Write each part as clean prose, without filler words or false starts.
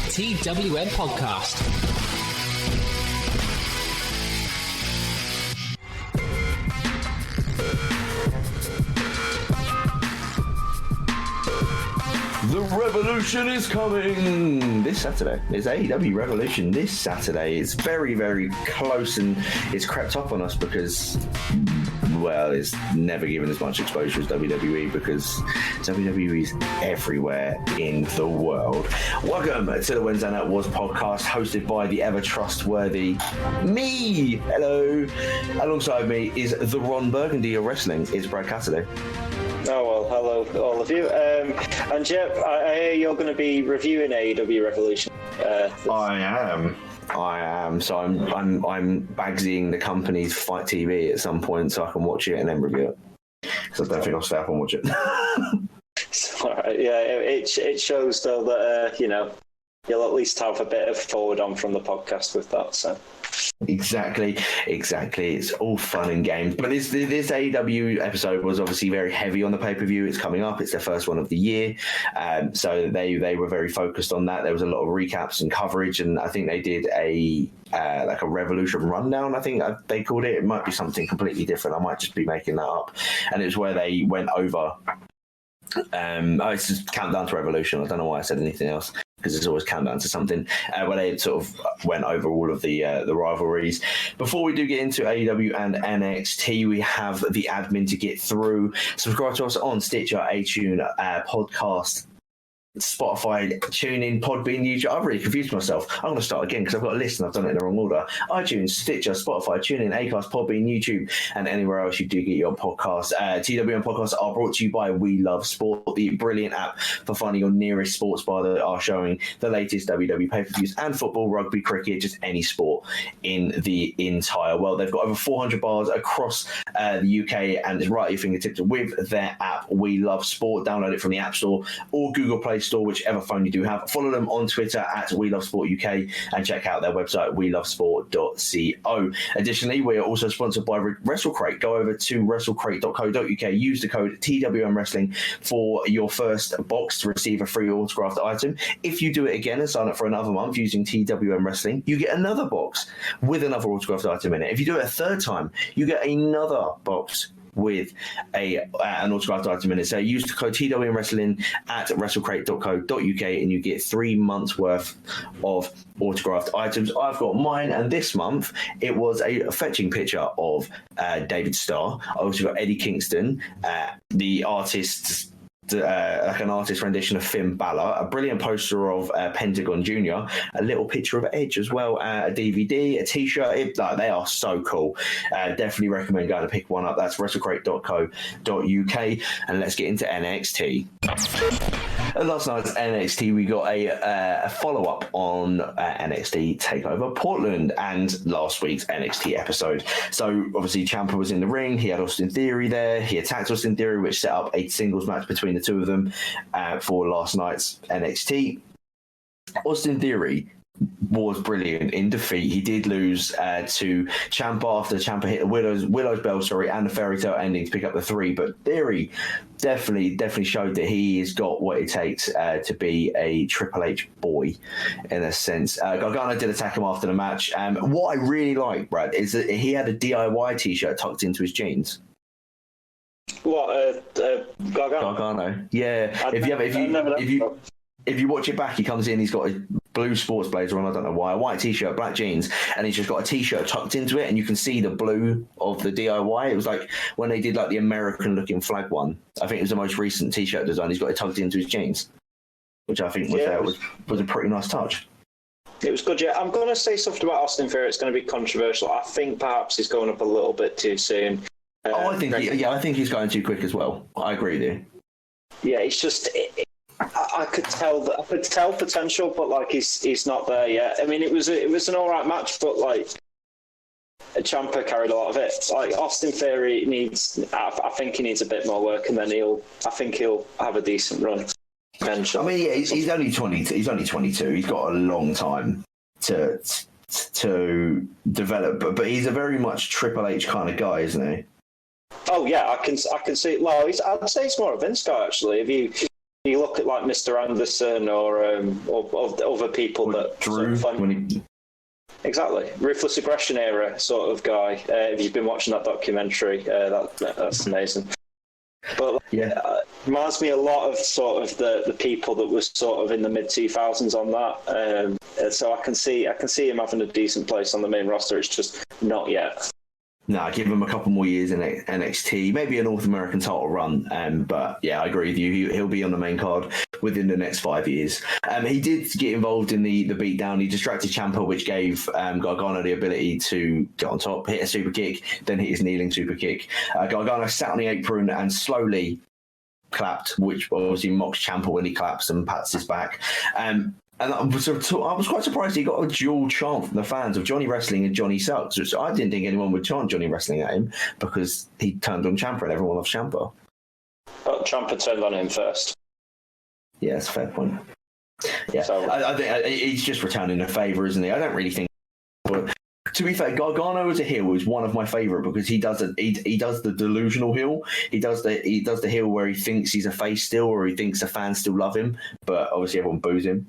TWM Podcast. The Revolution is coming this Saturday. It's AEW Revolution this Saturday. It's very, very close, and it's crept up on us because, well, it's never given as much exposure as WWE because WWE is everywhere in the world. Welcome to the Wednesday Night Wars podcast, hosted by the ever trustworthy me. Hello. Alongside me is the Ron Burgundy of wrestling. It's Brad Cassidy. Oh, well, hello, all of you. And Jeff, I hear you're going to be reviewing AEW Revolution. I am. So I'm Bagsying the company's Fight TV at some point so I can watch it and then review it. Because I don't think I'll stay up and watch it. All right, yeah, it shows though that you'll at least have a bit of forward on from the podcast with that. So. Exactly. It's all fun and games. But this AEW episode was obviously very heavy on the pay-per-view. It's coming up. It's their first one of the year. So they were very focused on that. There was a lot of recaps and coverage, and I think they did a Revolution rundown, I think they called it. It might be something completely different. I might just be making that up. And it was where they went over... it's just Countdown to Revolution. I don't know why I said anything else, because it's always countdown to something, where they sort of went over all of the rivalries. Before we do get into AEW and NXT, we have the admin to get through. Subscribe to us on Stitcher, iTunes, Podcast, Spotify, TuneIn, Podbean, YouTube. I've really confused myself. I'm going to start again because I've got a list and I've done it in the wrong order. iTunes, Stitcher, Spotify, TuneIn, Acast, Podbean, YouTube, and anywhere else you do get your podcasts. TWM podcasts are brought to you by We Love Sport, the brilliant app for finding your nearest sports bar that are showing the latest WWE pay-per-views and football, rugby, cricket, just any sport in the entire world. They've got over 400 bars across the UK, and it's right at your fingertips with their app, We Love Sport. Download it from the App Store or Google Play Store, whichever phone you do have. Follow them on Twitter at We Love Sport UK and check out their website, welovesport.co. Additionally, we are also sponsored by WrestleCrate. Go over to wrestlecrate.co.uk. Use the code TWM Wrestling for your first box to receive a free autographed item. If you do it again and sign up for another month using TWM Wrestling, you get another box with another autographed item in it. If you do it a third time, you get another box with an autographed item in it. So use the code TWM Wrestling at wrestlecrate.co.uk and you get 3 months worth of autographed items. I've got mine, and this month it was a fetching picture of David Starr. I also got Eddie Kingston, the artist's like an artist rendition of Finn Balor, a brilliant poster of Pentagon Jr., a little picture of Edge as well, a DVD, a t-shirt. They are so cool. Definitely recommend going to pick one up. That's wrestlecrate.co.uk. And let's get into NXT. Last night's NXT, we got a follow-up on NXT TakeOver Portland and last week's NXT episode. So obviously Ciampa was in the ring. He had Austin Theory there. He attacked Austin Theory, which set up a singles match between the two of them for last night's NXT. Austin Theory was brilliant in defeat. He did lose to Ciampa after Ciampa hit the Willow's Bell, and the fairy tale ending to pick up the 3. But Theory definitely showed that he has got what it takes to be a Triple H boy, in a sense. Gargano did attack him after the match. What I really like, Brad, is that he had a DIY t-shirt tucked into his jeans. What, Gargano? Gargano, yeah. If you watch it back, he comes in, he's got a blue sports blazer on, I don't know why, a white t-shirt, black jeans, and he's just got a t-shirt tucked into it, and you can see the blue of the DIY. It was like when they did like the American-looking flag one. I think it was the most recent t-shirt design. He's got it tucked into his jeans, which I think was a pretty nice touch. It was good, yeah. I'm going to say something about Austin Theory. It's going to be controversial. I think perhaps he's going up a little bit too soon. I think he's going too quick as well. I agree with you. Yeah, it's just... I could tell potential, but like he's not there yet. I mean, it was an all right match, but like Ciampa carried a lot of it. Like Austin Theory I think he needs a bit more work, and then he'll have a decent run eventually. I mean, yeah, he's only 22. He's only 22. He's got a long time to develop, but he's a very much Triple H kind of guy, isn't he? Oh yeah, I can see. Well, I'd say he's more a Vince guy actually. You look at like Mr. Anderson or other people that Drew sort of when he... Exactly, ruthless aggression era sort of guy. If you've been watching that documentary, that's amazing. But reminds me a lot of sort of the people that was sort of in the mid 2000s on that. So I can see him having a decent place on the main roster. It's just not yet. No, give him a couple more years in NXT, maybe a North American title run. But yeah, I agree with you. He'll be on the main card within the next 5 years. He did get involved in the beatdown. He distracted Ciampa, which gave Gargano the ability to get on top, hit a super kick, then hit his kneeling super kick. Gargano sat on the apron and slowly clapped, which obviously mocks Ciampa when he claps and pats his back. And I was quite surprised he got a dual chant from the fans of Johnny Wrestling and Johnny Sucks, which I didn't think anyone would chant Johnny Wrestling at him because he turned on Ciampa and everyone loves Ciampa. But Ciampa turned on him first. Yeah, that's a fair point. Yeah, so, I think he's just returning a favour, isn't he? I don't really think... But to be fair, Gargano as a heel is one of my favourite because he does the delusional heel. He does the heel where he thinks he's a face still, or he thinks the fans still love him, but obviously everyone boos him.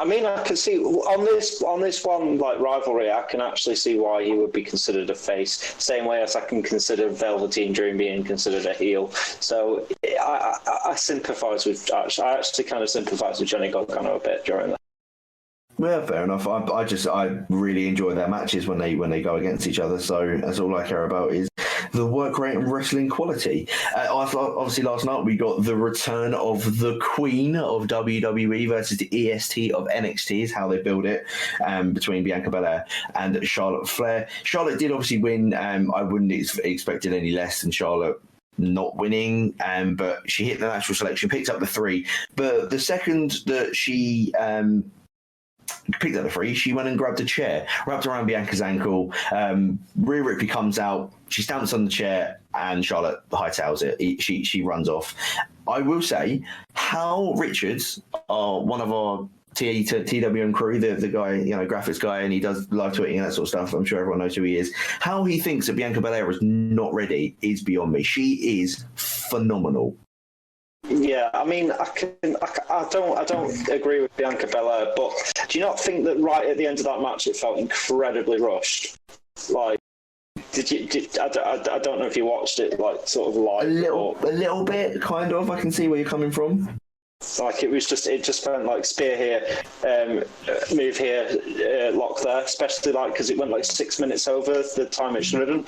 I mean, I can see on this one like rivalry, I can actually see why he would be considered a face. Same way as I can consider Velveteen Dream being considered a heel. So I sympathise with. I actually kind of sympathise with Johnny Gargano a bit during that. Yeah, fair enough. I really enjoy their matches when they go against each other. So that's all I care about is the work rate and wrestling quality. Obviously, last night we got the return of the Queen of WWE versus the EST of NXT, is how they build it, between Bianca Belair and Charlotte Flair. Charlotte did obviously win. I wouldn't have expected any less than Charlotte not winning, but she hit the natural selection, picked up the 3. But the second that she picked up the 3, she went and grabbed a chair, wrapped around Bianca's ankle. Rhea Ripley comes out, she stamps on the chair, and Charlotte hightails it. She runs off. I will say, Hal Richards, one of our TWM crew, the guy, graphics guy, and he does live tweeting and that sort of stuff. I'm sure everyone knows who he is. How he thinks that Bianca Belair is not ready is beyond me. She is phenomenal. Yeah, I mean, I don't agree with Bianca Belair, but do you not think that right at the end of that match it felt incredibly rushed? Like, I don't know if you watched it like sort of live. A little bit, kind of. I can see where you're coming from. Like it just felt like spear here, move here, lock there. Especially like because it went like 6 minutes over the time it should have done.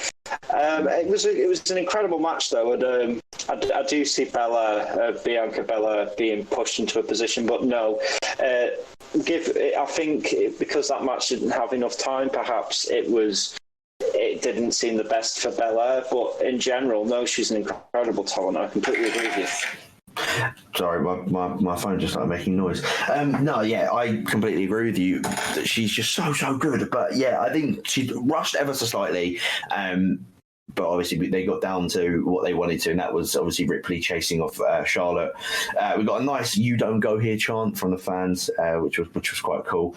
It was an incredible match though, and I do see Bianca Belair being pushed into a position, but no. I think because that match didn't have enough time, perhaps it didn't seem the best for Belair, but in general, no, she's an incredible talent. I completely agree with you. Sorry, my phone just started making noise. No, yeah, I completely agree with you. She's just so good. But yeah, I think she rushed ever so slightly. But obviously they got down to what they wanted to, and that was obviously Ripley chasing off Charlotte. We got a nice "You don't go here" chant from the fans, which was quite cool.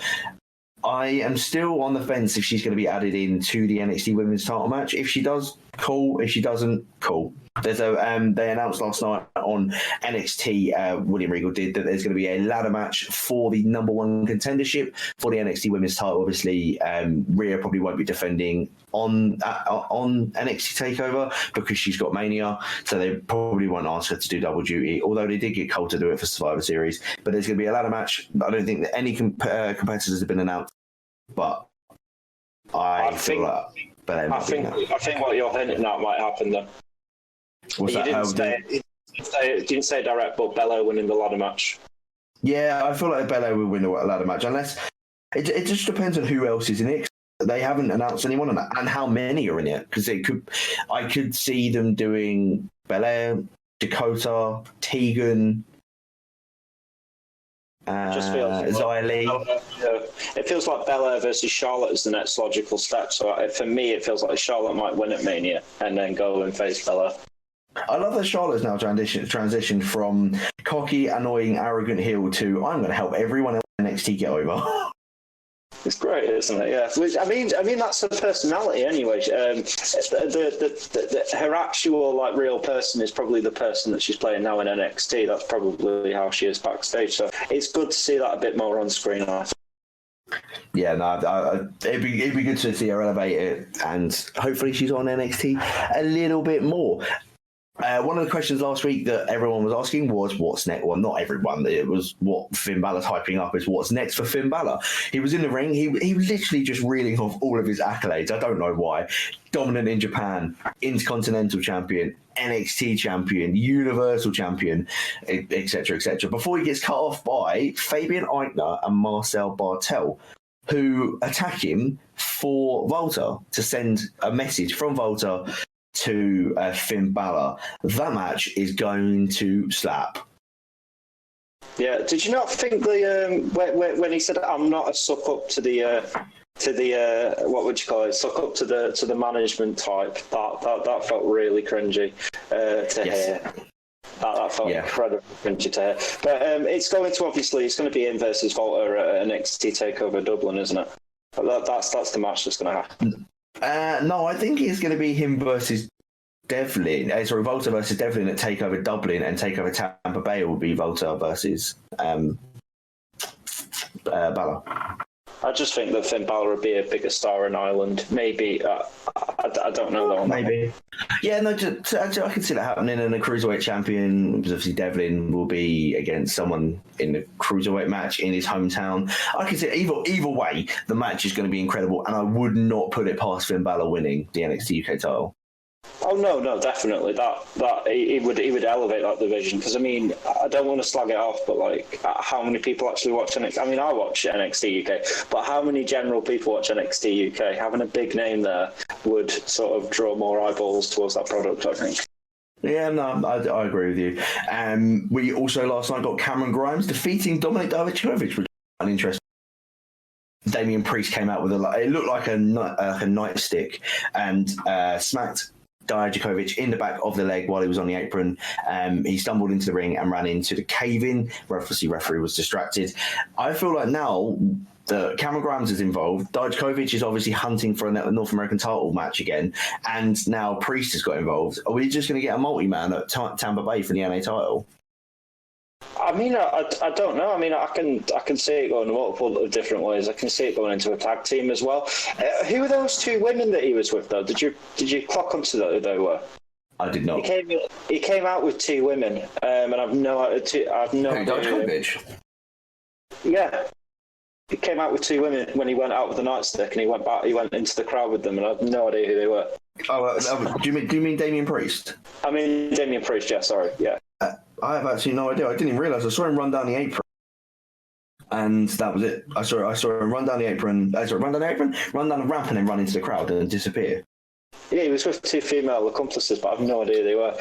I am still on the fence if she's going to be added into the NXT Women's Title match. If she does, cool. If she doesn't, cool. There's they announced last night on NXT, William Regal did, that there's going to be a ladder match for the number 1 contendership for the NXT Women's Title. Obviously, Rhea probably won't be defending on NXT TakeOver because she's got Mania, so they probably won't ask her to do double duty, although they did get Cole to do it for Survivor Series. But there's going to be a ladder match. I don't think that any competitors have been announced, but I think what you're hinting at might happen then. What's that? You didn't say direct, but Belair winning the ladder match. Yeah, I feel like Belair will win the ladder match, unless it just depends on who else is in it. They haven't announced anyone on that, and how many are in it. Because I could see them doing Belair, Dakota, Tegan, Xia Li. It feels like Belair versus Charlotte is the next logical step. So for me, it feels like Charlotte might win at Mania and then go and face Belair. I love that Charlotte's now transitioned from cocky, annoying, arrogant heel to I'm going to help everyone else in NXT get over. It's great, isn't it? Yeah. Which, I mean, that's her personality anyway. Her actual like real person is probably the person that she's playing now in NXT. That's probably how she is backstage. So it's good to see that a bit more on screen. Yeah, no, it'd be good to see her elevate it, and hopefully she's on NXT a little bit more. One of the questions last week that everyone was asking was what's next. Well, not everyone. It was what Finn Balor's hyping up is what's next for Finn Balor. He was in the ring. He was literally just reeling off all of his accolades. I don't know why. Dominant in Japan, Intercontinental Champion, NXT Champion, Universal Champion, etc., etc. Before he gets cut off by Fabian Aichner and Marcel Bartel, who attack him for Volta to send a message from Volta to Finn Balor. That match is going to slap. Yeah, did you not think when he said I'm not a suck up to the what would you call it? Suck up to the management type. That felt really cringy to hear. That felt incredibly cringy to hear. But it's going to be him versus Volta at NXT Takeover Dublin, isn't it? That's the match that's going to happen. No, I think it's going to be him versus Devlin. Volta versus Devlin at Takeover Dublin, and Takeover Tampa Bay will be Volta versus Balor. I just think that Finn Balor would be a bigger star in Ireland. Maybe. I don't know though. Maybe. Yeah, no, I can see that happening. And the Cruiserweight champion, obviously Devlin, will be against someone in the Cruiserweight match in his hometown. I can see either way, the match is going to be incredible. And I would not put it past Finn Balor winning the NXT UK title. Oh no, definitely that he would elevate that division, because I mean I don't want to slag it off, but like how many people actually watch NXT? I mean I watch NXT UK, but how many general people watch NXT UK? Having a big name there would sort of draw more eyeballs towards that product, I think. Yeah, no, I agree with you. We also last night got Cameron Grimes defeating Dominik Dijakovic, which was uninteresting. Damian Priest came out with it looked like a nightstick and smacked Dijakovic in the back of the leg while he was on the apron. He stumbled into the ring and ran into the cave-in. Obviously, referee was distracted. I feel like now that Cameron Grimes is involved, Dijakovic is obviously hunting for a North American title match again, and now Priest has got involved. Are we just going to get a multi-man at Tampa Bay for the NA title? I mean, I don't know. I mean, I can see it going multiple different ways. I can see it going into a tag team as well. Who were those two women that he was with, though? Did you clock onto who they were? I did not. He came out with two women, and I've no idea. Dijakovic? Yeah. He came out with two women when he went out with the nightstick, and he went back. He went into the crowd with them, and I have no idea who they were. Oh, do you mean Damian Priest? I mean Damian Priest. Yeah, sorry. Yeah. I have actually no idea. I didn't even realise. I saw him run down the apron, and that was it. I saw him run down the apron. Run down the ramp, and then run into the crowd and disappear. Yeah, he was with two female accomplices, but I have no idea who they were.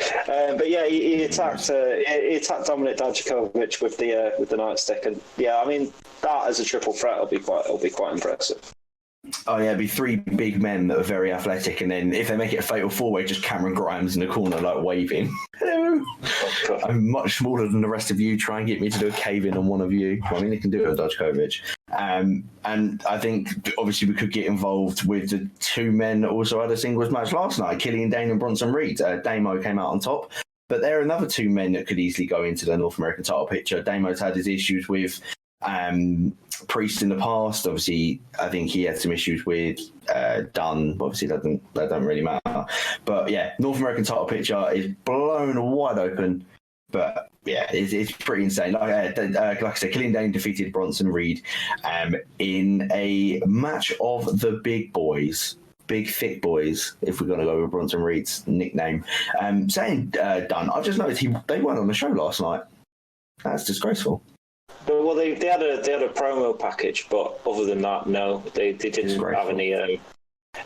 But yeah, he attacked Dominik Dijakovic with the nightstick, and yeah, I mean that as a triple threat will be quite impressive. Oh yeah, it'd be three big men that are very athletic, and then if they make it a fatal four-way, just Cameron Grimes in the corner like waving. Hello. Oh, I'm much smaller than the rest of you. Try and get me to do a cave-in on one of you. Well, I mean, they can do it with Dijakovic. And I think obviously we could get involved with the two men that also had a singles match last night, Killian Dane and Bronson Reed. Damo came out on top, but there are another two men that could easily go into the North American title picture. Damo's had his issues with Priest in the past. Obviously, I think he had some issues with Dunn. Obviously, that don't really matter. But yeah, North American title picture is blown wide open. But yeah, it's pretty insane. Like I said, Killian Dane defeated Bronson Reed in a match of the big boys. Big thick boys, if we're going to go with Bronson Reed's nickname. Saying Dunn, I've just noticed they weren't on the show last night. That's disgraceful. Well, they had a promo package, but other than that, no, they didn't have any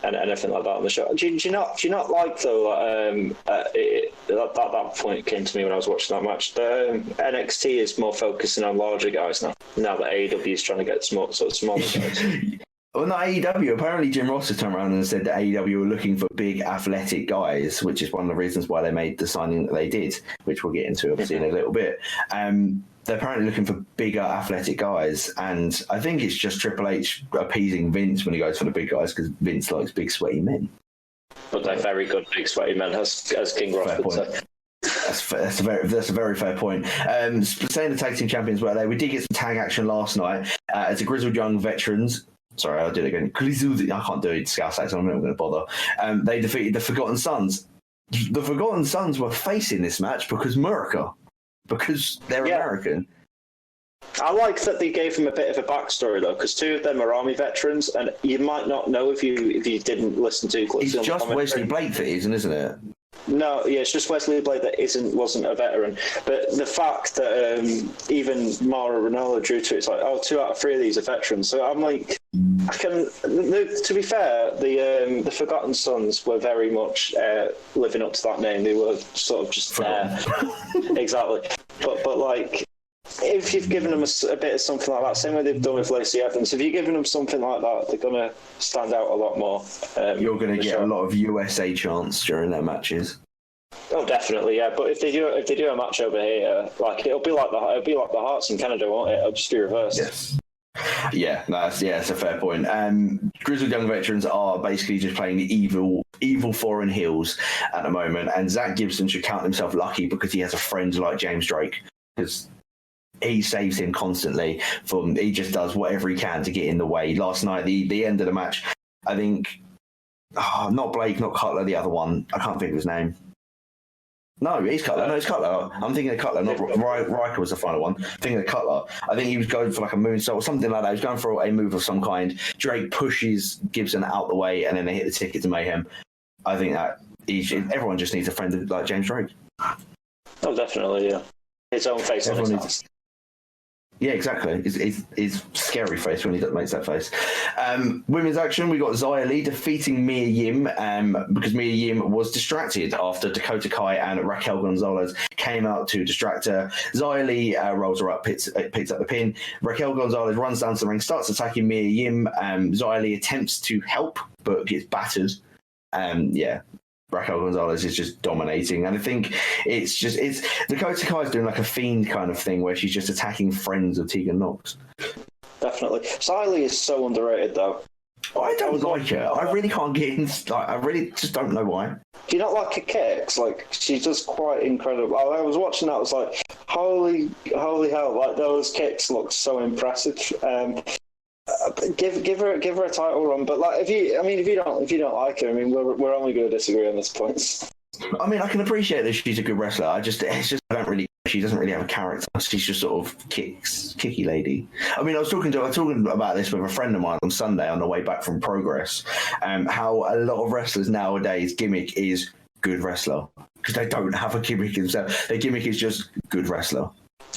anything like that on the show. Do you not like though? That point came to me when I was watching that match. The NXT is more focusing on larger guys now. Now that AEW is trying to get smaller guys. Well, not AEW. Apparently, Jim Ross has turned around and said that AEW were looking for big, athletic guys, which is one of the reasons why they made the signing that they did, which we'll get into obviously in a little bit. they're apparently looking for bigger athletic guys, and I think it's just Triple H appeasing Vince when he goes for the big guys because Vince likes big sweaty men. But they're very good big sweaty men, as King Ross would say. That's a very fair point. Saying the tag team champions were there, we did get some tag action last night as the Grizzled Young Veterans. Sorry, I'll do it again. I can't do it. Scouse accent. I'm not going to bother. They defeated the Forgotten Sons. The Forgotten Sons were facing this match because they're American. I like that they gave them a bit of a backstory though, because two of them are Army veterans, and you might not know if you didn't listen to. It's just Wesley Blake that isn't it? No, yeah, it's just Wesley Blake that wasn't a veteran. But the fact that even Mauro Ranallo drew to it, it's like, 2 out of 3 of these are veterans. So I'm like, to be fair, the Forgotten Sons were very much living up to that name. They were sort of just there. Exactly. But like, if you've given them a bit of something like that, same way they've done with Lacey Evans, if you're giving them something like that, they're going to stand out a lot more. You're going to get a lot of USA chants during their matches. Oh, definitely, yeah. But if they do a match over here, like it'll be like the Hearts in Canada, won't it? It'll just be reversed. Yes. Yeah, it's a fair point. Grizzled Young Veterans are basically just playing the evil foreign heels at the moment, and Zach Gibson should count himself lucky because he has a friend like James Drake, because he saves him constantly. He just does whatever he can to get in the way. Last night, the end of the match, I think, not Blake, not Cutler, the other one. I can't think of his name. No, he's Cutler. No, it's Cutler. I'm thinking of Cutler, not Riker was the final one. I'm thinking of Cutler. I think he was going for like a moonsault or something like that. He was going for a move of some kind. Drake pushes Gibson out the way, and then they hit the ticket to Mayhem. I think that everyone just needs a friend like James Drake. Oh, definitely, yeah. His own face on his ass. Yeah, exactly. His scary face when he makes that face. Women's action, we got Xia Li defeating Mia Yim because Mia Yim was distracted after Dakota Kai and Raquel Gonzalez came out to distract her. Xia Li rolls her up, picks up the pin. Raquel Gonzalez runs down to the ring, starts attacking Mia Yim. Xia Li attempts to help, but gets battered. Raquel Gonzalez is just dominating, and I think it's Dakota Kai's doing like a Fiend kind of thing where she's just attacking friends of Tegan Nox. Definitely. Xia Li is so underrated though. I don't like her. I really can't get in. I really just don't know why. Do you not like her kicks? Like, she's just quite incredible. I was watching that, I was like, holy hell! Like, those kicks look so impressive. Give her a title run, but like if you don't like her, I mean we're only going to disagree on this point. I mean, I can appreciate that she's a good wrestler. She doesn't really have a character. She's just sort of kicky lady. I mean, I was talking about this with a friend of mine on Sunday on the way back from Progress, how a lot of wrestlers nowadays gimmick is good wrestler because they don't have a gimmick themselves. Their gimmick is just good wrestler.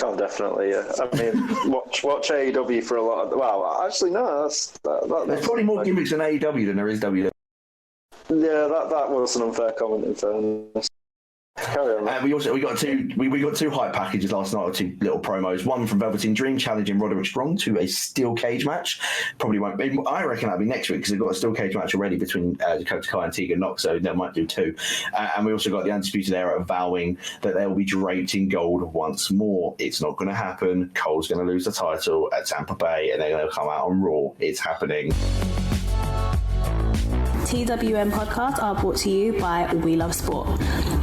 Oh, definitely, yeah. I mean, watch AEW for a lot of... Well, actually, no, that's there's probably more gimmicks in AEW than there is WWE. Yeah, that was an unfair comment in fairness. Carry on. We got two hype packages last night, or 2 little promos. One from Velveteen Dream challenging Roderick Strong to a steel cage match. Probably won't be. I reckon that'll be next week because they've got a steel cage match already between Dakota Kai and Tegan Nox, so they might do 2. And we also got the Undisputed Era vowing that they'll be draped in gold once more. It's not going to happen. Cole's going to lose the title at Tampa Bay, and they're going to come out on Raw. It's happening. TWM podcasts are brought to you by We Love Sport,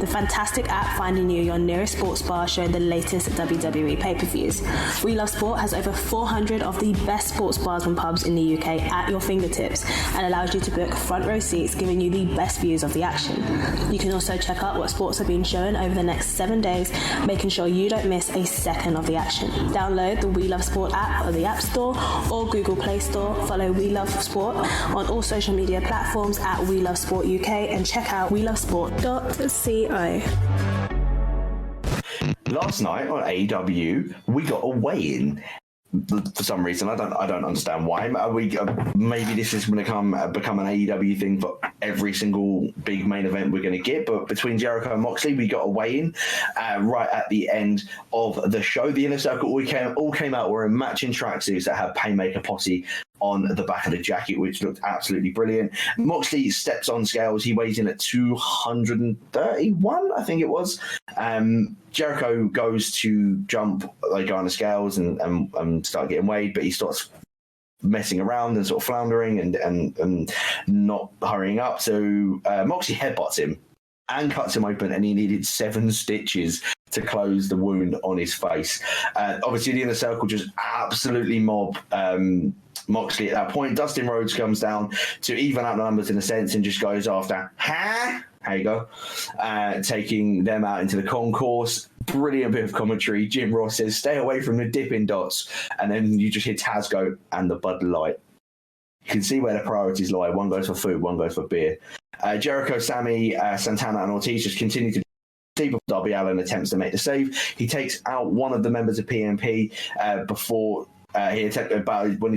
the fantastic app finding you your nearest sports bar showing the latest WWE pay-per-views. We Love Sport has over 400 of the best sports bars and pubs in the UK at your fingertips and allows you to book front row seats, giving you the best views of the action. You can also check out what sports are being shown over the next 7 days, making sure you don't miss a second of the action. Download the We Love Sport app on the App Store or Google Play Store. Follow We Love Sport on all social media platforms at We Love Sport UK and check out welovesport.co. Last night on AEW, we got a weigh-in. For some reason, I don't understand why. Maybe this is going to become an AEW thing for every single big main event we're going to get. But between Jericho and Moxley, we got a weigh-in right at the end of the show. The Inner Circle all came out wearing matching tracksuits that had Painmaker Posse on the back of the jacket, which looked absolutely brilliant. Moxley steps on scales. He weighs in at 231, I think it was. Jericho goes to jump, like, on the scales and start getting weighed, but he starts messing around and sort of floundering and not hurrying up. So Moxley headbutts him and cuts him open, and he needed 7 stitches to close the wound on his face. Obviously, the Inner Circle just absolutely mob Moxley at that point. Dustin Rhodes comes down to even out the numbers in a sense and just goes after, how you go, taking them out into the concourse. Brilliant bit of commentary. Jim Ross says, stay away from the Dippin' Dots. And then you just hear Taz go, and the Bud Light. You can see where the priorities lie. One goes for food, one goes for beer. Jericho, Sammy, Santana, and Ortiz just continue to before Darby Allin attempts to make the save. He takes out one of the members of PMP before when he's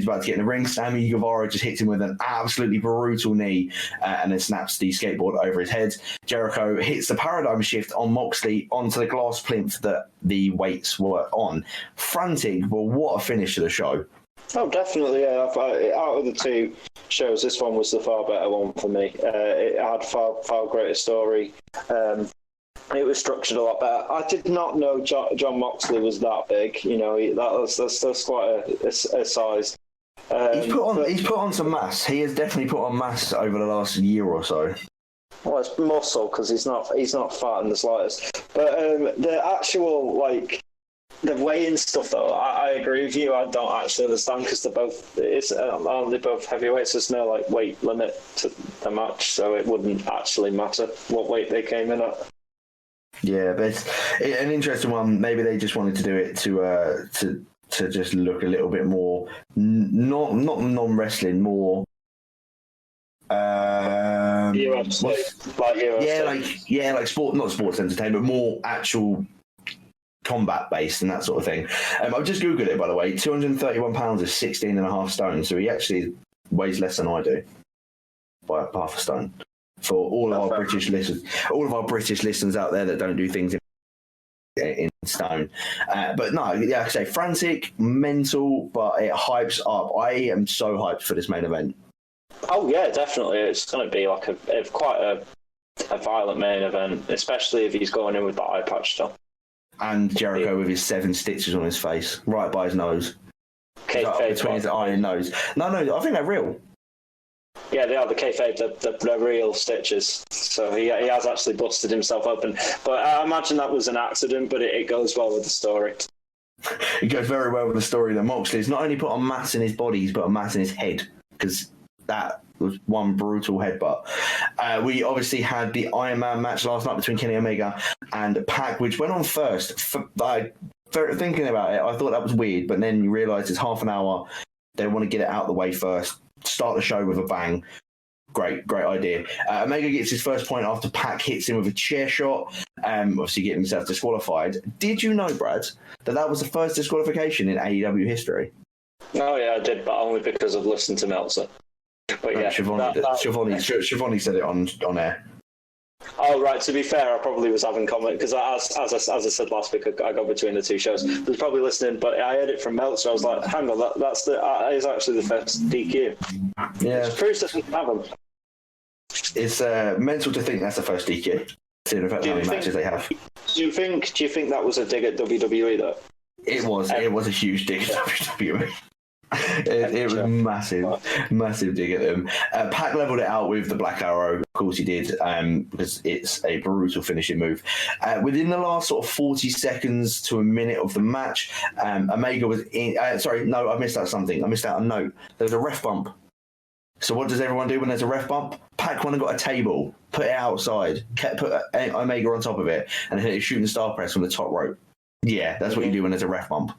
about to get in the ring. Sammy Guevara just hits him with an absolutely brutal knee and then snaps the skateboard over his head. Jericho hits the paradigm shift on Moxley onto the glass plinth that the weights were on. Frantic, but what a finish to the show. Oh, definitely, yeah. Out of the 2 shows, this one was the far better one for me. It had far greater story. It was structured a lot better. I did not know John Moxley was that big. You know, that's quite a size. He's put on some mass. He has definitely put on mass over the last year or so. Well, it's muscle because he's not fat in the slightest. But the actual, like, the weighing stuff, though, I agree with you. I don't actually understand because aren't they both heavyweights? There's no, like, weight limit to the match, so it wouldn't actually matter what weight they came in at. Yeah, but it's an interesting one. Maybe they just wanted to do it to just look a little bit more not non-wrestling, more UFC, like UFC. like sport, not sports entertainment, more actual combat based and that sort of thing. I've just googled it, by the way. 231 pounds is 16.5 stone, so he actually weighs less than I do by half a stone. For all of our British listeners out there that don't do things in stone. But no, yeah, like I say, frantic, mental, but it hypes up. I am so hyped for this main event. Oh yeah, definitely. It's going to be like quite a violent main event, especially if he's going in with the eye patch stuff. And Jericho with his 7 stitches on his face, right by his nose. Between his eye and nose. No, I think they're real. Yeah, they are the kayfabe, the real stitches. So he has actually busted himself open. But I imagine that was an accident, but it goes well with the story. It goes very well with the story that Moxley's not only put on mass in his body, he's put on mass in his head, because that was one brutal headbutt. We obviously had the Iron Man match last night between Kenny Omega and Pac, which went on first. Thinking about it, I thought that was weird, but then you realise it's half an hour. They want to get it out of the way first. Start the show with a bang. Great idea. Omega gets his first point after Pac hits him with a chair shot, obviously getting himself disqualified. Did you know, Brad, that was the first disqualification in AEW history? Oh, yeah, I did, but only because I've listened to Meltzer. But yeah, Shivani said it on air. Oh, right. To be fair, I probably was having comment because, as I said last week, I got between the 2 shows. I was probably listening, but I heard it from Meltzer. I was like, hang on, that is actually the first DQ. Yeah, Bruce doesn't have them. It's mental to think that's the first DQ. Seeing the fact how many matches they have. Do you think that was a dig at WWE though? It was a huge dig at WWE. It was massive dig at them. Pac leveled it out with the Black Arrow. Of course he did, because it's a brutal finishing move. Within the last sort of 40 seconds to a minute of the match, Omega was in... I missed out something. I missed out a note. There was a ref bump. So what does everyone do when there's a ref bump? Pac went and got a table, put it outside, put Omega on top of it, and hit a shooting star press from the top rope. Yeah, that's what you do when there's a ref bump.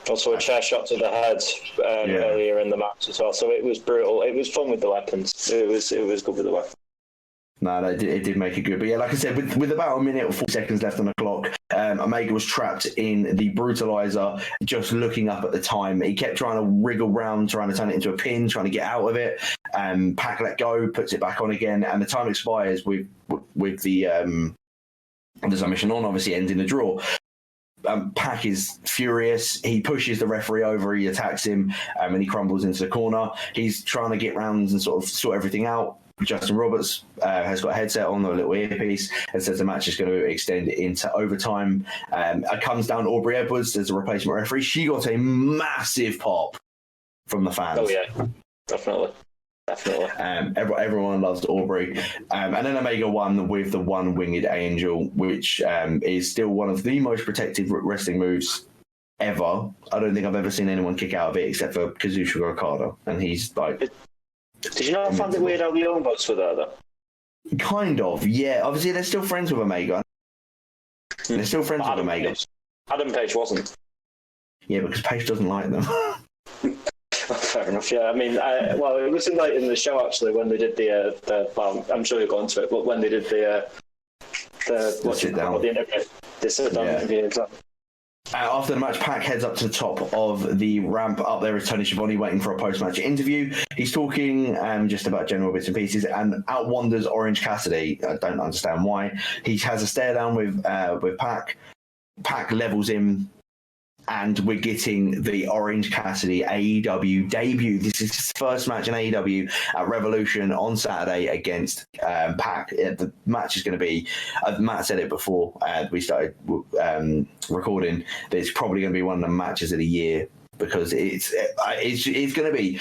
Also a chair shot to the head earlier in the match as well. So it was brutal. It was fun with the weapons. It was good with the weapons. No, it did make it good. But yeah, like I said, with about a minute or 4 seconds left on the clock, Omega was trapped in the brutalizer, just looking up at the time. He kept trying to wriggle round, trying to turn it into a pin, trying to get out of it. Pac let go, puts it back on again, and the time expires with the submission on, obviously ending the draw. Pac is furious. He pushes the referee over. He attacks him, and he crumbles into the corner. He's trying to get rounds and sort of sort everything out. Justin Roberts has got a headset on, a little earpiece, and says the match is going to extend into overtime. It comes down to Aubrey Edwards as a replacement referee. She got a massive pop from the fans. Oh, yeah, definitely. Everyone loves Aubrey. And then Omega won with the one-winged angel, which is still one of the most protected wrestling moves ever. I don't think I've ever seen anyone kick out of it except for Kazuchika Okada. And he's like... Did you not find it weird how the Young Bucks were there, though? Kind of, yeah. Obviously, they're still friends with Omega. They're still friends with Omega. Adam Page wasn't. Yeah, because Page doesn't like them. Fair enough, yeah. I mean, well, it was late in the show, actually, when they did the well, I'm sure you'll go into it, but when they did the sit-down interview, exactly. After the match, Pac heads up to the top of the ramp. Up there is Tony Schiavone waiting for a post-match interview. He's talking just about general bits and pieces and out-wanders Orange Cassidy. I don't understand why. He has a stare down with Pac. Pac levels him, and we're getting the Orange Cassidy AEW debut. This is his first match in AEW at Revolution on Saturday against Pac. The match is going to be, Matt said it before we started recording, that it's probably going to be one of the matches of the year because it's going to be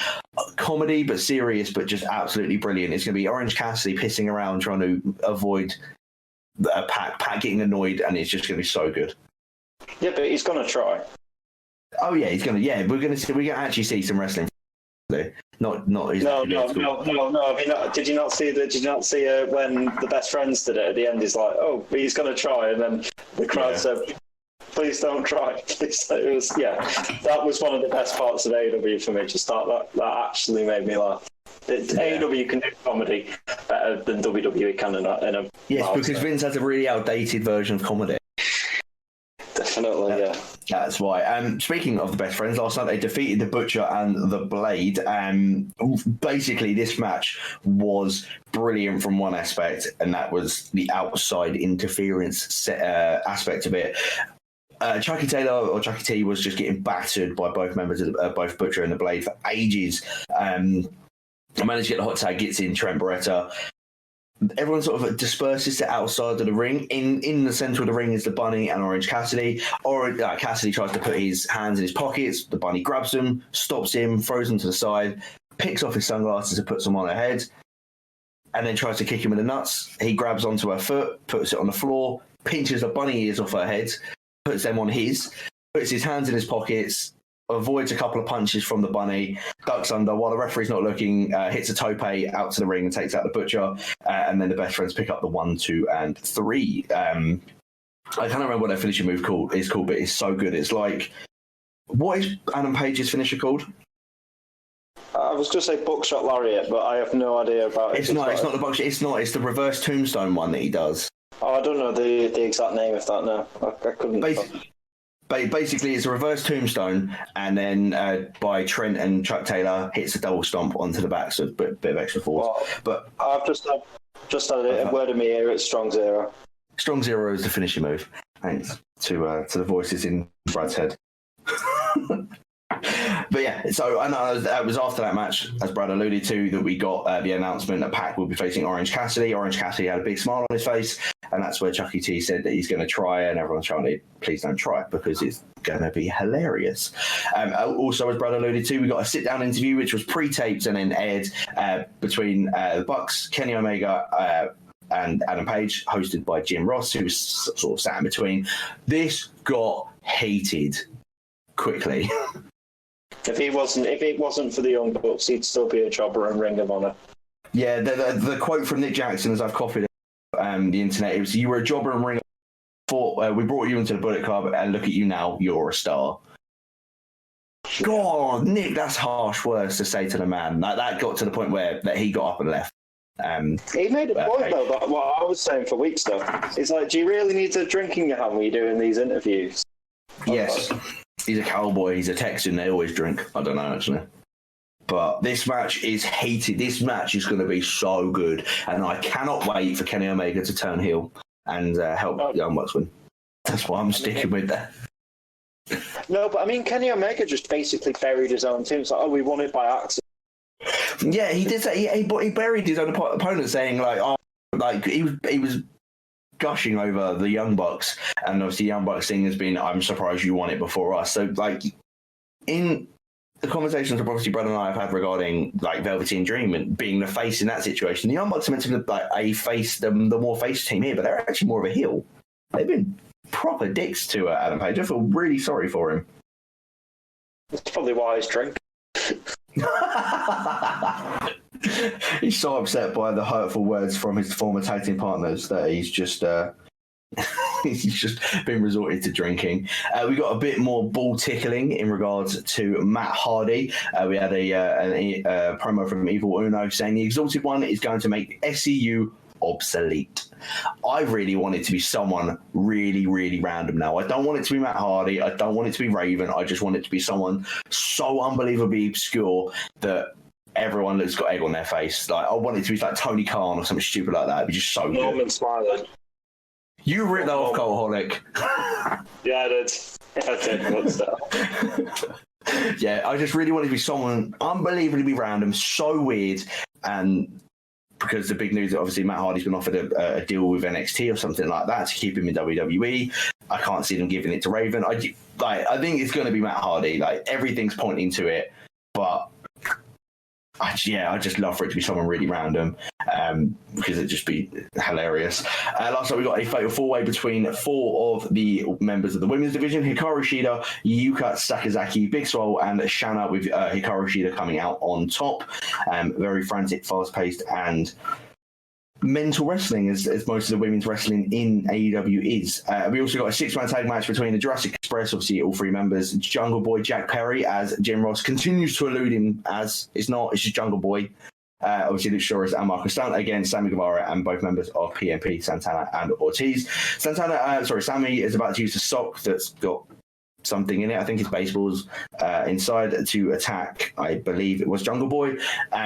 comedy but serious but just absolutely brilliant. It's going to be Orange Cassidy pissing around trying to avoid Pac getting annoyed, and it's just going to be so good. Yeah, but he's going to try. Oh yeah, he's gonna. Yeah, we're gonna actually see some wrestling. Not. No. I mean, did you not see when the best friends did it at the end? He's like, oh, he's gonna try, and then the crowd said, please don't try. It was, that was one of the best parts of AEW for me. Just that actually made me laugh. AEW can do comedy better than WWE can in a yes, because Vince has a really outdated version of comedy. Definitely, yeah. That's why. Speaking of the best friends, last night they defeated the Butcher and the Blade. Basically, this match was brilliant from one aspect, and that was the outside interference aspect of it. Chucky Taylor, or Chucky T, was just getting battered by both members of both Butcher and the Blade for ages. Managed to get the hot tag, gets in Trent Beretta. Everyone sort of disperses to outside of the ring. In the centre of the ring is the Bunny and Orange Cassidy. Cassidy tries to put his hands in his pockets. The Bunny grabs him, stops him, throws him to the side, picks off his sunglasses and puts them on her head, and then tries to kick him in the nuts. He grabs onto her foot, puts it on the floor, pinches the bunny ears off her head, puts them on his, puts his hands in his pockets, avoids a couple of punches from the Bunny, ducks under while the referee's not looking, hits a tope out to the ring and takes out the Butcher, and then the best friends pick up the 1, 2, and 3. I can't remember what their finishing move is called, but it's so good. It's like, what is Adam Page's finisher called? I was going to say buckshot lariat, but I have no idea about it. It's not the buckshot. It's the reverse tombstone one that he does. Oh, I don't know the exact name of that now. I couldn't. Basically, it's a reverse tombstone, and then by Trent and Chuck Taylor hits a double stomp onto the back, so a bit of extra force. Well, but I've just had a word in my ear. It's Strong Zero. Strong Zero is the finishing move. Thanks to the voices in Brad's head. But yeah, so I know it was after that match, as Brad alluded to, that we got the announcement that Pac will be facing Orange Cassidy. Orange Cassidy had a big smile on his face, and that's where Chucky T said that he's going to try, and everyone's trying to, please don't try it, because it's going to be hilarious. Also, as Brad alluded to, we got a sit-down interview, which was pre-taped and then aired between the Bucks, Kenny Omega, and Adam Page, hosted by Jim Ross, who was sort of sat in between. This got heated quickly. If it wasn't for the Young Bucks, he'd still be a jobber and Ring of Honor. Yeah, the quote from Nick Jackson, as I've copied it, the internet, it was, "You were a jobber and Ring of Honor. We brought you into the Bullet Club, and look at you now, you're a star." God, Nick, that's harsh words to say to the man. That got to the point where that he got up and left. He made a point, though, that what I was saying for weeks, though. It's like, do you really need a drink in your hand when you're doing these interviews? Yes. He's a cowboy. He's a Texan. They always drink. I don't know, actually. But this match is heated. This match is going to be so good. And I cannot wait for Kenny Omega to turn heel and help Young Bucks win. That's what I'm sticking with there. No, but I mean, Kenny Omega just basically buried his own team. It's like, oh, we won it by accident. Yeah, he did say he buried his own opponent, saying like, oh, like he was gushing over the Young Bucks, and obviously Young Bucks thing has been, I'm surprised you won it before us. So like in the conversations that obviously Brad and I have had regarding like Velveteen Dream and being the face in that situation, the Young Bucks are meant to be like a face, the more face team here, but they're actually more of a heel. They've been proper dicks to Adam Page. I feel really sorry for him. That's probably why he's drinking. He's so upset by the hurtful words from his former tag team partners that he's just he's just been resorted to drinking. We got a bit more ball tickling in regards to Matt Hardy. We had a promo from Evil Uno saying the Exalted One is going to make SCU obsolete. I really want it to be someone really, really random now. I don't want it to be Matt Hardy. I don't want it to be Raven. I just want it to be someone so unbelievably obscure that everyone that's got egg on their face. Like, I want it to be like Tony Khan or something stupid like that. It'd be just so good. Norman Smiley. You ripped that off, Cultaholic. Yeah, I did. What's that? Yeah, I just really want it to be someone unbelievably random, so weird, and because the big news that obviously Matt Hardy's been offered a deal with NXT or something like that to keep him in WWE. I can't see them giving it to Raven. I think it's going to be Matt Hardy. Like, everything's pointing to it, but I just love for it to be someone really random, because it'd just be hilarious. Last night we got a fatal four-way between four of the members of the women's division: Hikaru Shida, Yuka Sakazaki, Big Swole, and Shanna, with Hikaru Shida coming out on top. Very frantic, fast-paced, and mental wrestling, as most of the women's wrestling in AEW is. We also got a six-man tag match between the Jurassic Express, obviously all three members, Jungle Boy Jack Perry, as Jim Ross continues to elude him as it's just Jungle Boy. Obviously Luchasaurus and Marcus Stunt against Sammy Guevara and both members of PMP, Santana and Ortiz. Sammy is about to use a sock that's got something in it. I think it's baseballs inside to attack, I believe it was Jungle Boy.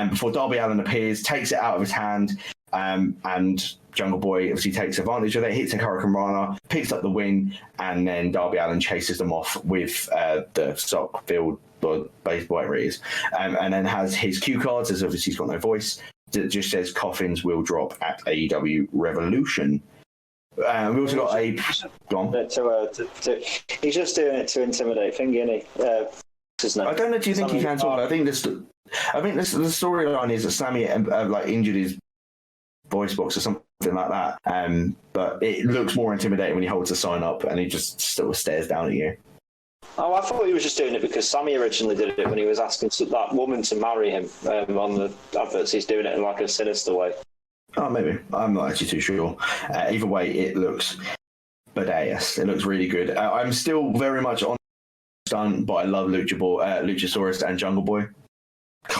Before Darby Allin appears, takes it out of his hand, and Jungle Boy obviously takes advantage of it, hits a Hurricane Rana, picks up the win, and then Darby Allin chases them off with the sock-filled baseball, whatever it is, and then has his cue cards, as obviously he's got no voice, that just says coffins will drop at AEW Revolution. We also got a... Go on. He's just doing it to intimidate Thing, isn't he? I don't know, do you think he can talk? I think the storyline is that Sammy injured his voice box or something like that, but it looks more intimidating when he holds the sign up and he just still stares down at you. Oh, I thought he was just doing it because Sammy originally did it when he was asking that woman to marry him on the adverts. He's doing it in like a sinister way. Oh, maybe. I'm not actually too sure. Either way, it looks badass. It looks really good. I'm still very much on Stunt, but I love Luchasaurus and Jungle Boy.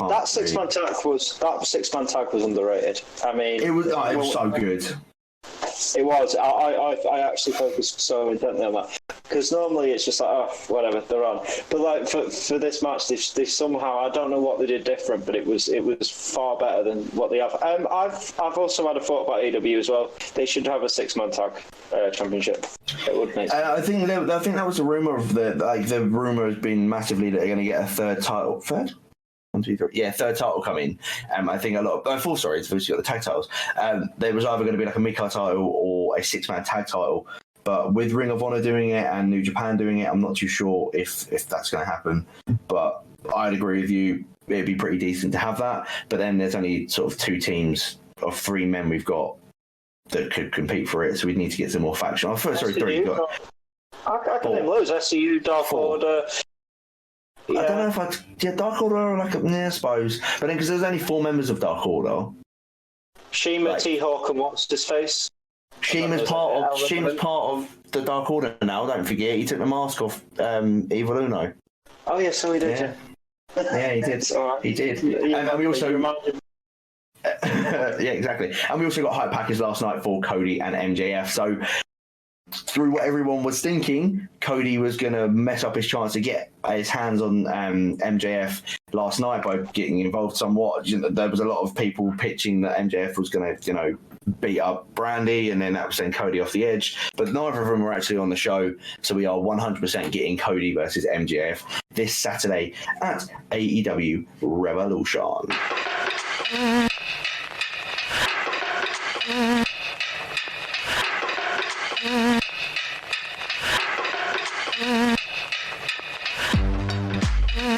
That six-man tag was underrated. I mean, it was so good. It was. I actually focused so intently on that because normally it's just like, oh, whatever, they're on. But like for this match, they somehow, I don't know what they did different, but it was far better than what they have. I've also had a thought about AEW as well. They should have a six-man tag championship. It would make sense. I think that was a rumor of the rumor has been massively that they're going to get a third title. Third? 1, 2, 3. Yeah, third title coming. I think a lot of... full, it's obviously got the tag titles. There was either going to be like a Mid-Card title or a six-man tag title. But with Ring of Honor doing it and New Japan doing it, I'm not too sure if that's going to happen. But I'd agree with you. It'd be pretty decent to have that. But then there's only sort of 2 teams of 3 men we've got that could compete for it. So we'd need to get some more faction. Oh, sorry, 3. I can name loads. SCU, Dark 4. Order... Yeah. I don't know if Dark Order, I suppose. But then, because there's only 4 members of Dark Order. Shima, T-Hawk, and what's his face? Shima's part of the Dark Order now, don't forget. He took the mask off Evil Uno. Oh, yeah, so he did. Yeah, he did. Right. He did. And we also... yeah, exactly. And we also got hype package last night for Cody and MJF. So through what everyone was thinking, Cody was going to mess up his chance to get his hands on MJF last night by getting involved somewhat. There was a lot of people pitching that MJF was going to, beat up Brandy, and then that would send Cody off the edge. But neither of them were actually on the show, so we are 100% getting Cody versus MJF this Saturday at AEW Revolution.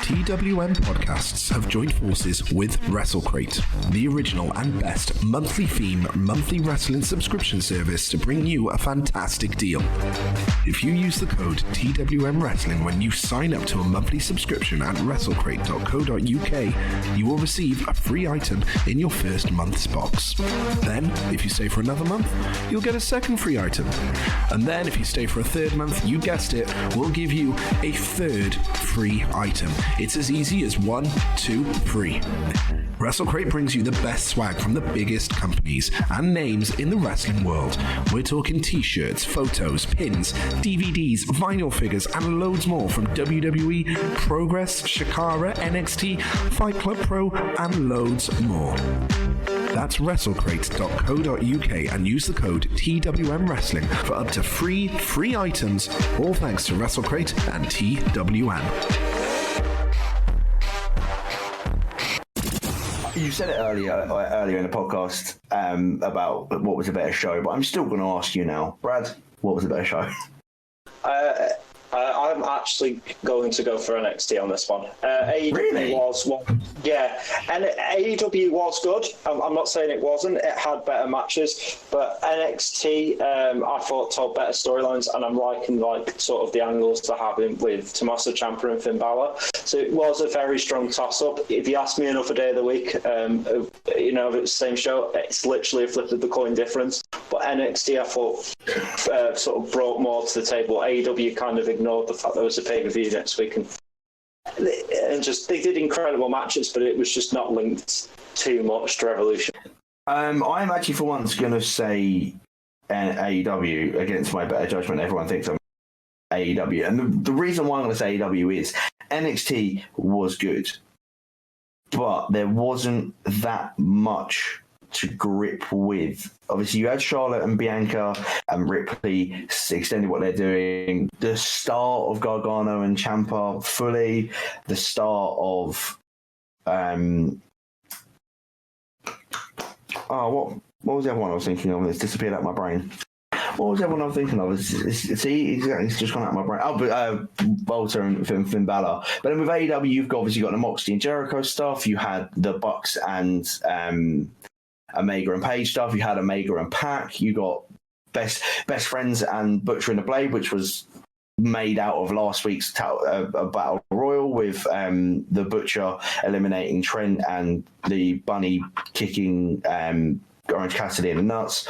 TWM podcasts have joined forces with WrestleCrate, the original and best monthly theme, monthly wrestling subscription service to bring you a fantastic deal. If you use the code TWM Wrestling when you sign up to a monthly subscription at WrestleCrate.co.uk, you will receive a free item in your first month's box. Then, if you stay for another month, you'll get a second free item. And then, if you stay for a third month, you guessed it, we'll give you a third free item. It's as easy as 1, 2, 3. WrestleCrate brings you the best swag from the biggest companies and names in the wrestling world. We're talking t-shirts, photos, pins, DVDs, vinyl figures, and loads more from WWE, Progress, Shakara, NXT, Fight Club Pro, and loads more. That's WrestleCrate.co.uk and use the code TWM Wrestling for up to free items, all thanks to WrestleCrate and TWM. You said it earlier in the podcast about what was a better show, but I'm still going to ask you now, Brad, what was a better show? I'm actually going to go for NXT on this one. AEW really? was one, yeah, and AEW was good. I'm not saying it wasn't. It had better matches, but NXT I thought told better storylines, and I'm liking sort of the angles they're having with Tommaso Ciampa and Finn Balor. So it was a very strong toss-up. If you ask me another day of the week, if it's the same show, it's literally a flip of the coin difference. But NXT, I thought, sort of brought more to the table. AEW kind of ignored the fact there was a pay-per-view next week, and just they did incredible matches, but it was just not linked too much to Revolution. I'm actually for once going to say AEW against my better judgment. Everyone thinks I'm AEW, and the reason why I'm going to say AEW is NXT was good, but there wasn't that much to grip with. Obviously, you had Charlotte and Bianca and Ripley extending what they're doing. The start of Gargano and Ciampa fully. The start of what was the other one I was thinking of? It's disappeared out of my brain. What was the other one I was thinking of? It's just gone out of my brain. Oh, but Walter and Finn Balor. But then with AEW, you've obviously got the Moxley and Jericho stuff. You had the Bucks and Omega and Page stuff. You had Omega and Pac. You got best friends and Butcher and the Blade, which was made out of last week's Battle Royal with the Butcher eliminating Trent and the Bunny kicking Orange Cassidy in the nuts.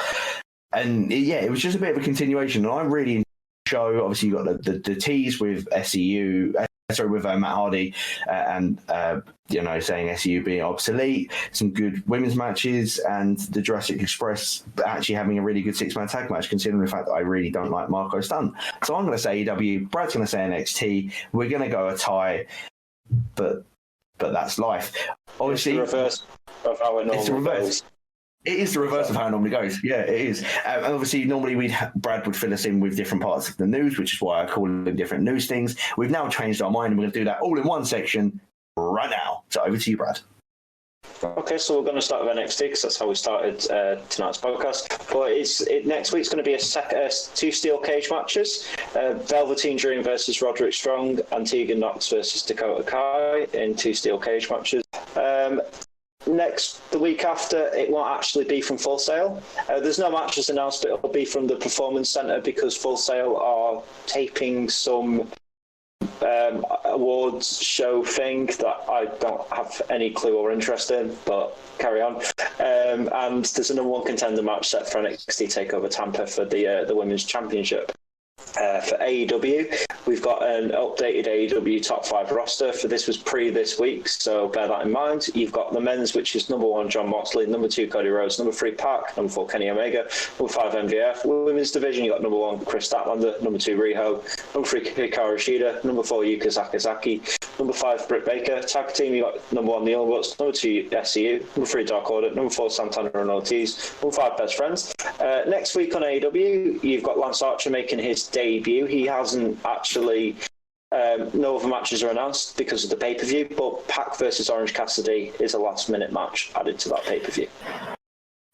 And yeah, it was just a bit of a continuation. And I really enjoyed the show. Obviously, you got the tease with with Matt Hardy and saying SCU being obsolete, some good women's matches, and the Jurassic Express actually having a really good 6-man tag match, considering the fact that I really don't like Marco Stunt. So I'm going to say AEW, Brad's going to say NXT. We're going to go a tie, but that's life. Obviously, it's the reverse of how it normally goes. It is the reverse of how it normally goes. Yeah, it is. And obviously, normally Brad would fill us in with different parts of the news, which is why I call them different news things. We've now changed our mind, and we're going to do that all in one section right now. So over to you, Brad. Okay, so we're going to start with NXT because that's how we started tonight's podcast. But next week's going to be two steel cage matches: Velveteen Dream versus Roderick Strong, and Tegan Knox versus Dakota Kai in 2 steel cage matches. The week after, it won't actually be from Full Sail. There's no matches announced, but it'll be from the Performance Centre because Full Sail are taping some awards show thing that I don't have any clue or interest in, but carry on. And there's a number 1 contender match set for NXT TakeOver Tampa for the Women's Championship. For AEW, we've got an updated AEW top 5 roster. For this was this week, so bear that in mind. You've got the men's, which is number 1 John Moxley, number 2 Cody Rhodes, number 3 Pac, number 4 Kenny Omega, number 5 MJF. Women's division, you've got number 1 Chris Statlander, number 2 Riho, number 3 Hikaru Shida, number 4 Yuka Sakazaki, number 5 Britt Baker. Tag team, you've got number 1 Neil Woods, number 2 SCU, number 3 Dark Order, number 4 Santana and Ortiz, number 5 Best Friends. Next week on AEW, you've got Lance Archer making his debut. He hasn't actually, no other matches are announced because of the pay-per-view, but Pac versus Orange Cassidy is a last-minute match added to that pay-per-view.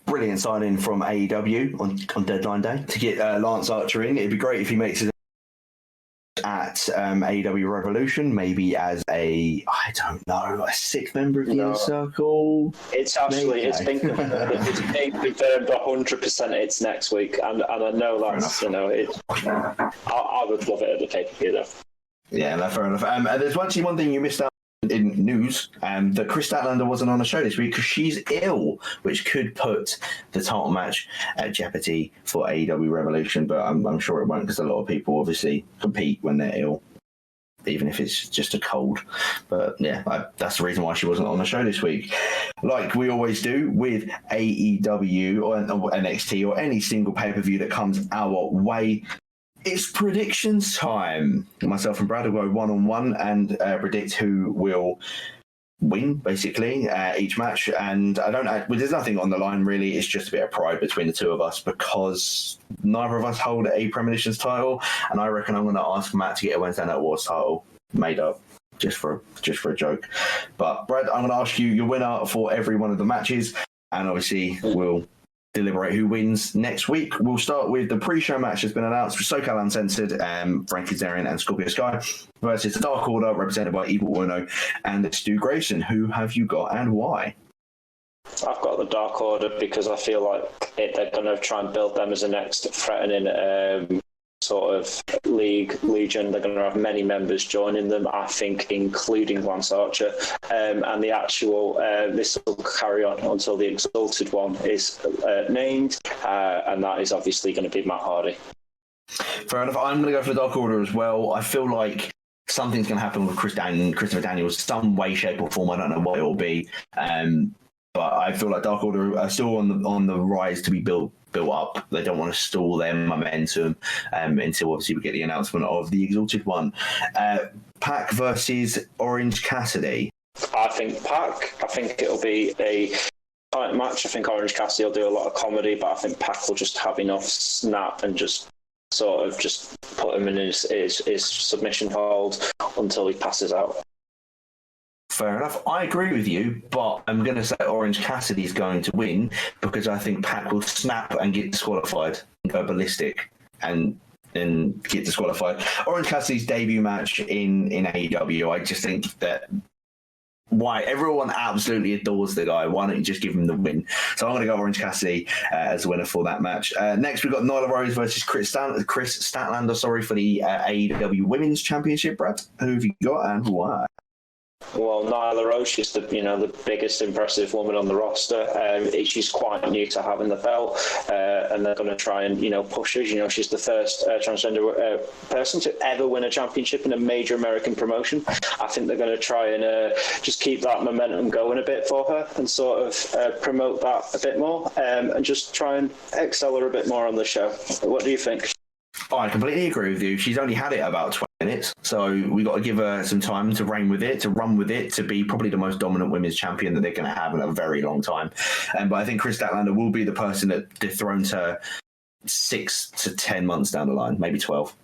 Brilliant signing from AEW on deadline day to get Lance Archer in. It'd be great if he makes his at AEW Revolution, maybe as a 6th member of the Inner Circle. It's actually, it's been confirmed 100% it's next week, and I know that's, I would love it at the pay-per-view though. Yeah, no, fair enough. There's actually one thing you missed out in news, that Chris Statlander wasn't on the show this week because she's ill, which could put the title match at jeopardy for AEW Revolution, but I'm sure it won't because a lot of people obviously compete when they're ill, even if it's just a cold. But yeah, that's the reason why she wasn't on the show this week. Like we always do with AEW or NXT or any single pay-per-view that comes our way, it's predictions time. Myself and Brad will go one-on-one and predict who will win, basically, each match. And there's nothing on the line, really. It's just a bit of pride between the two of us because neither of us hold a Premonitions title. And I reckon I'm going to ask Matt to get a Wednesday Night Wars title made up just for a joke. But, Brad, I'm going to ask you your winner for every one of the matches. And obviously, we'll deliberate who wins next week. We'll start with the pre-show match that's been announced for SoCal Uncensored, Frankie Kazarian and Scorpio Sky versus the Dark Order, represented by Evil Uno and Stu Grayson. Who have you got and why? I've got the Dark Order because I feel like they're going to try and build them as a next threatening sort of legion. They're going to have many members joining them, I think, including Lance Archer, and the actual this will carry on until the Exalted One is named, and that is obviously going to be Matt Hardy. Fair enough. I'm going to go for the Dark Order as well. I feel like something's going to happen with Christopher Daniels, some way, shape or form. I don't know what it will be, but I feel like Dark Order are still on the rise to be built up. They don't want to stall their momentum until obviously we get the announcement of the Exalted One. Pac versus Orange Cassidy. I think Pac. I think it'll be a tight match. I think Orange Cassidy will do a lot of comedy, but I think Pac will just have enough snap and just sort of just put him in his submission hold until he passes out. Fair enough. I agree with you, but I'm going to say Orange Cassidy's going to win because I think Pac will snap and get disqualified and go ballistic and get disqualified. Orange Cassidy's debut match in AEW, I just think that why everyone absolutely adores the guy. Why don't you just give him the win? So I'm going to go Orange Cassidy as the winner for that match. Next, we've got Nyla Rose versus Chris Statlander, for the AEW Women's Championship. Brad, who have you got and why? Well, Nyla Rose, she's the biggest impressive woman on the roster. She's quite new to having the belt, and they're going to try and push her. She's the first transgender person to ever win a championship in a major American promotion. I think they're going to try and just keep that momentum going a bit for her and sort of promote that a bit more, and just try and excel her a bit more on the show. What do you think? Oh, I completely agree with you. She's only had it about 20 minutes, so we got to give her some time to reign with it, to run with it, to be probably the most dominant women's champion that they're going to have in a very long time. But I think Chris Statlander will be the person that dethrones her 6 to 10 months down the line, maybe 12,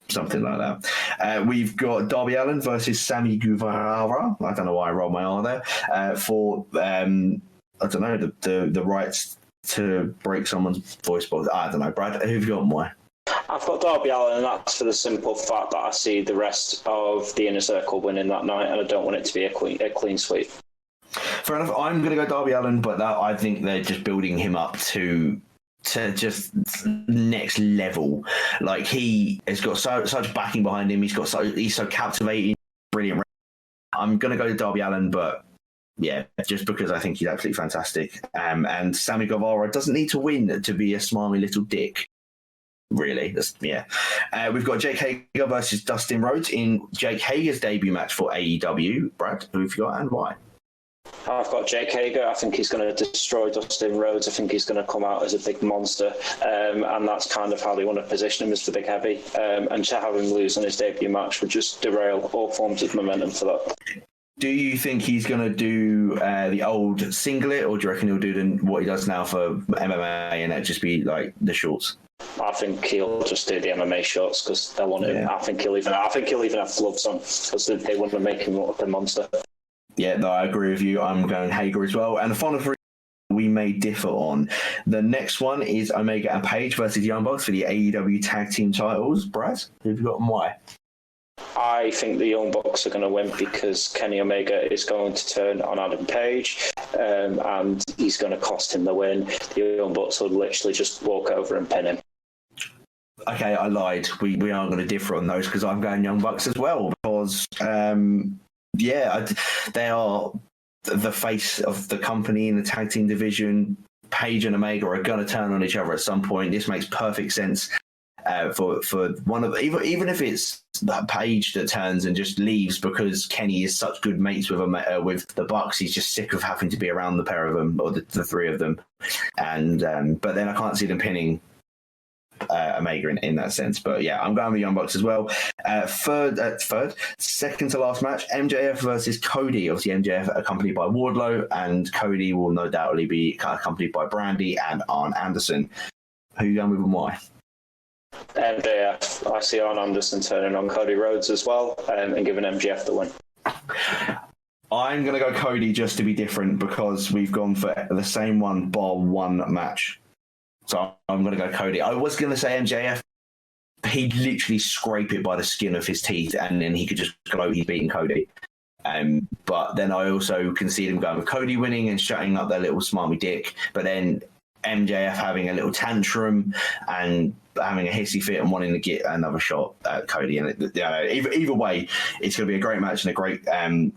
something like that. We've got Darby Allin versus Sammy Guevara. I don't know why I rolled my R there. For I don't know the rights to break someone's voice box. I don't know, Brad. Who've you got and why? I've got Darby Allin, and that's for the simple fact that I see the rest of the Inner Circle winning that night, and I don't want it to be a clean sweep. Fair enough. I'm going to go Darby Allin, but I think they're just building him up to just next level. Like, he has got such backing behind him. He's so captivating, brilliant. I'm going to go to Darby Allin, but yeah, just because I think he's absolutely fantastic. And Sammy Guevara doesn't need to win to be a smarmy little dick. Really, we've got Jake Hager versus Dustin Rhodes in Jake Hager's debut match for AEW. Brad, who have you got and why? I've got Jake Hager. I think he's going to destroy Dustin Rhodes. I think he's going to come out as a big monster, and that's kind of how they want to position him, as the big heavy. And to have him lose on his debut match would just derail all forms of momentum for that. Do you think he's going to do the old singlet, or do you reckon he'll do what he does now for MMA and it'll just be like the shorts? I think he'll just do the MMA shorts because they want him. I think he'll even have gloves on because they want to make him look like a monster. Yeah, no, I agree with you. I'm going Hager as well. And the final three we may differ on. The next one is Omega and Page versus Young Bucks for the AEW Tag Team titles. Brad, who have you got and why? I think the Young Bucks are going to win because Kenny Omega is going to turn on Adam Page, and he's going to cost him the win. The Young Bucks will literally just walk over and pin him. Okay, I lied. We aren't going to differ on those because I'm going Young Bucks as well because, they are the face of the company in the tag team division. Page and Omega are going to turn on each other at some point. This makes perfect sense. For one of even if it's that Page that turns and just leaves because Kenny is such good mates with the Bucks, he's just sick of having to be around the pair of them or the three of them, and but then I can't see them pinning Omega in that sense. But yeah, I'm going with Young Bucks as well. Second to last match, MJF versus Cody. Obviously MJF accompanied by Wardlow, and Cody will no doubtly be accompanied by Brandy and Arn Anderson. Who you going with and why? MJF. I see Arn Anderson turning on Cody Rhodes as well, and giving MJF the win. I'm going to go Cody just to be different because we've gone for the same one bar one match. So I'm going to go Cody. I was going to say MJF. He'd literally scrape it by the skin of his teeth and then he could just go, he's beating Cody. But then I also can see them going with Cody winning and shutting up their little smarmy dick. But then MJF having a little tantrum and having a hissy fit and wanting to get another shot at Cody. And either way, it's going to be a great match and a great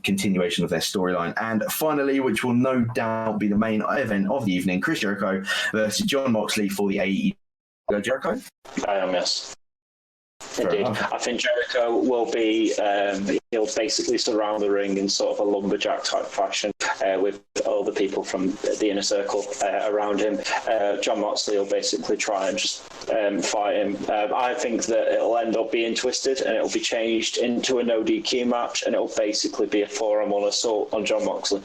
continuation of their storyline. And finally, which will no doubt be the main event of the evening, Chris Jericho versus Jon Moxley for the AEW. Jericho? I am, yes. Indeed. I think Jericho will be, he'll basically surround the ring in sort of a lumberjack type fashion with all the people from the inner circle around him. Jon Moxley will basically try and just fight him. I think that it'll end up being twisted and it'll be changed into a no DQ match, and it'll basically be a 4-on-1 assault on Jon Moxley.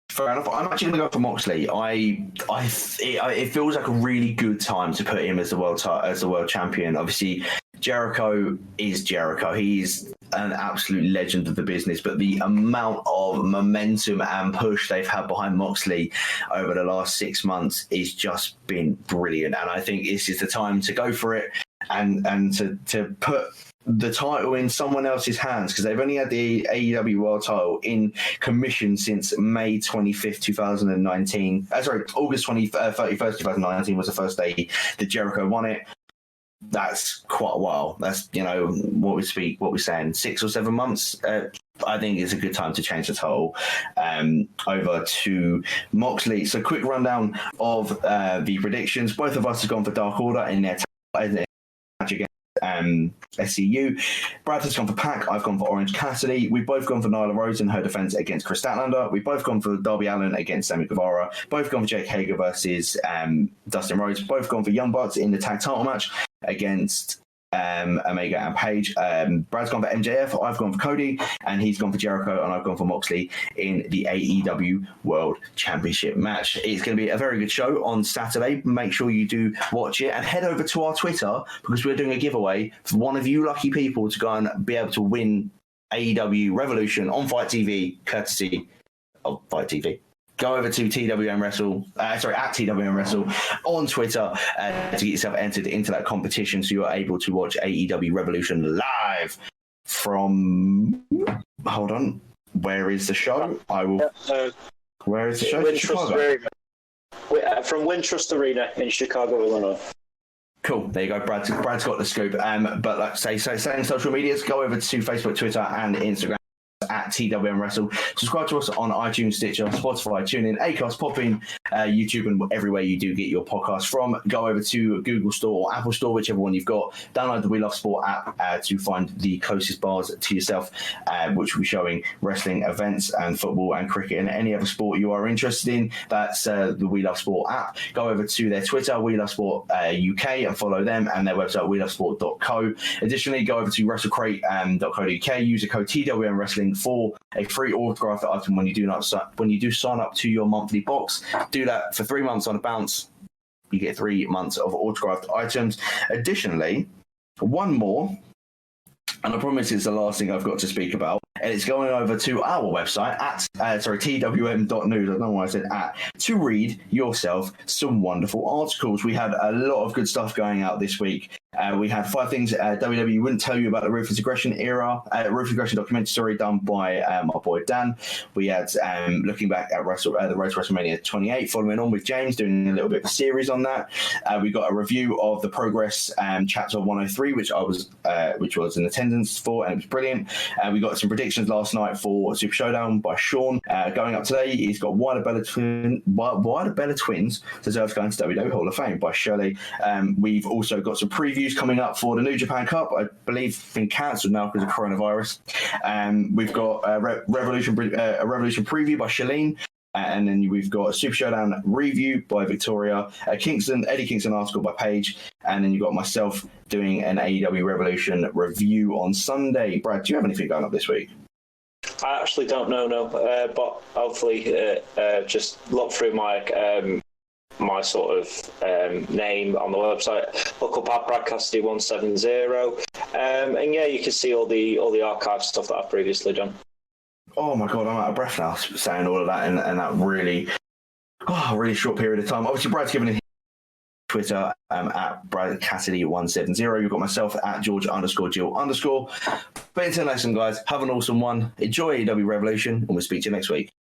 Fair enough. I'm actually going to go for Moxley. It feels like a really good time to put him as the world champion. Obviously, Jericho is Jericho. He's an absolute legend of the business, but the amount of momentum and push they've had behind Moxley over the last 6 months is just been brilliant. And I think this is the time to go for it and to put the title in someone else's hands, because they've only had the AEW World title in commission since May 25th, 2019. August 31st, 2019 was the first day that Jericho won it. That's quite a while. That's, what we're saying, 6 or 7 months. I think it's a good time to change the title over to Moxley. So quick rundown of the predictions. Both of us have gone for Dark Order in their match against SCU. Brad has gone for Pac. I've gone for Orange Cassidy. We've both gone for Nyla Rose in her defense against Chris Statlander. We've both gone for Darby Allin against Sammy Guevara. Both gone for Jake Hager versus Dustin Rhodes. Both gone for Young Bucks in the tag title match against Omega and Page. Brad's gone for MJF, I've gone for Cody, and he's gone for Jericho, and I've gone for Moxley in the AEW World Championship match. It's going to be a very good show on Saturday. Make sure you do watch it and head over to our Twitter, because we're doing a giveaway for one of you lucky people to go and be able to win AEW Revolution on Fight TV, courtesy of Fight TV. Go over to TWM Wrestle, at TWM Wrestle on Twitter to get yourself entered into that competition, so you're able to watch AEW Revolution live from. Hold on, where is the show? Where is the show? From Wintrust Arena in Chicago, Illinois. Cool. There you go. Brad's got the scoop. But like say in social medias, go over to Facebook, Twitter, and Instagram at TWM Wrestle. Subscribe to us on iTunes, Stitcher, Spotify, TuneIn, Acast, Podbean, YouTube, and everywhere you do get your podcast from. Go over to Google Store or Apple Store, whichever one you've got. Download the We Love Sport app to find the closest bars to yourself, which will be showing wrestling events and football and cricket and any other sport you are interested in. That's the We Love Sport app. Go over to their Twitter, We Love Sport UK, and follow them, and their website, welovesport.co. Additionally, go over to wrestlecrate.co.uk. Use the code TWM Wrestling for a free autographed item when you do sign up to your monthly box. Do that for 3 months on a bounce. You get 3 months of autographed items. Additionally, one more, and I promise it's the last thing I've got to speak about, and it's going over to our website at twm.news. I don't know why I said at, to read yourself some wonderful articles. We had a lot of good stuff going out this week. We had 5 things WWE wouldn't tell you about the Ruthless Aggression documentary done by my boy Dan. We had looking back at the road to WrestleMania 28, following on with James doing a little bit of a series on that. We got a review of the Progress chapter 103, which was in attendance for, and it was brilliant. We got some predictions last night for Super Showdown by Sean. Going up today, he's got why the Bella Twins deserve to go into WWE Hall of Fame by Shirley. We've also got some previews coming up for the New Japan Cup. I believe been cancelled now because of coronavirus. We've got a Revolution preview by Shalene. And then we've got a Super Showdown review by Victoria, Eddie Kingston article by Paige, and then you've got myself doing an AEW Revolution review on Sunday. Brad, do you have anything going up this week? I actually don't know, no. But hopefully just look through my sort of name on the website. Look up at Brad Cassidy 170, and yeah, you can see all the archive stuff that I've previously done. Oh my god, I'm out of breath now saying all of that in that really short period of time. Obviously, Brad's given it Twitter at Brad Cassidy 170. You've got myself at George_Geal_. But until next time, guys, have an awesome one. Enjoy AEW Revolution, and we'll speak to you next week.